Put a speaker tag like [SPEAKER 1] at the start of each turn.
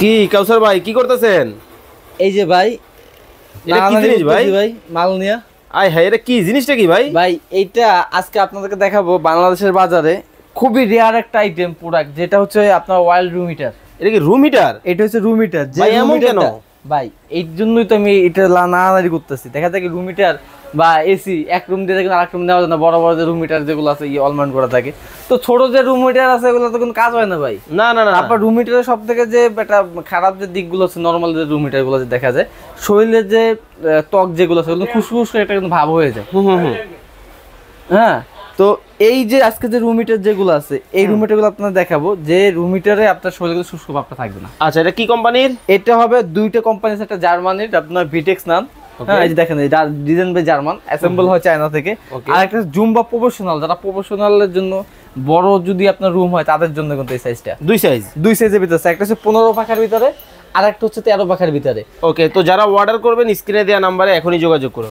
[SPEAKER 1] কি কাউসার ভাই কি করতেছেন?
[SPEAKER 2] এই যে ভাই,
[SPEAKER 1] এটা কি জিনিস ভাই?
[SPEAKER 2] ভাই মাল নিয়া।
[SPEAKER 1] আয় হায়, এটা কি জিনিসটা কি ভাই?
[SPEAKER 2] ভাই এইটা আজকে আপনাদেরকে দেখাবো বাংলাদেশের বাজারে খুবই রেয়ার একটা আইটেম প্রোডাক্ট, যেটা হচ্ছে আপনার ওয়াইল্ড রুম হিটার।
[SPEAKER 1] এটা কি রুম হিটার?
[SPEAKER 2] এটা হচ্ছে রুম হিটার।
[SPEAKER 1] ভাই এমন কেন
[SPEAKER 2] ভাই? এই জন্যই তো আমি এটা নাড়ানাড়ি করতেছি। দেখা যায় কি রুম হিটার বা এসি এক রুম দিয়ে দেখেন আরেক রুম দেওয়া যায় না, বড় বড় যে রুম হিটার যেগুলো আছে অলমাউন্ড করা থাকে, তো ছোট যে রুম হিটার আছে এগুলো তো কোনো কাজ হয় না ভাই।
[SPEAKER 1] না না না।
[SPEAKER 2] তারপর রুম হিটারের সব থেকে যে একটা খারাপ যে দিকগুলো আছে, নর্মাল যে রুম হিটার গুলো যে দেখা যায় শরীরের যে ত্বক যেগুলো আছে ওগুলো ফুসফুস করে একটা কিন্তু ভাব হয়ে যায়। হ্যাঁ, তো এই যে আজকে যে রুম হিটার যেগুলো আছে এই রুম হিটার গুলো আপনার দেখাবো, যে রুম হিটারে আপনার শরীরে শুষ্ক ভাবটা থাকবে না।
[SPEAKER 1] আচ্ছা, এটা কি কোম্পানির?
[SPEAKER 2] এটা হবে দুইটা কোম্পানি, একটা জার্মানির আপনার ভিটেক্স নাম। হ্যাঁ, এই যে দেখেন ডিজাইন বাই জার্মান, অ্যাসেম্বল হয় চায়না থেকে। আর একটা জুম্বা প্রফেশনাল, যারা প্রফেশনালের জন্য বড় যদি আপনার রুম হয় তাদের জন্য কিন্তু এই সাইজটা দুই সাইজের ভিতরে আছে। একটা হচ্ছে 15 পাখার ভিতরে আর একটা হচ্ছে 13 পাখার ভিতরে।
[SPEAKER 1] ওকে, তো যারা অর্ডার করবেন স্ক্রিনে দেওয়া নাম্বারে এখনই যোগাযোগ করুন।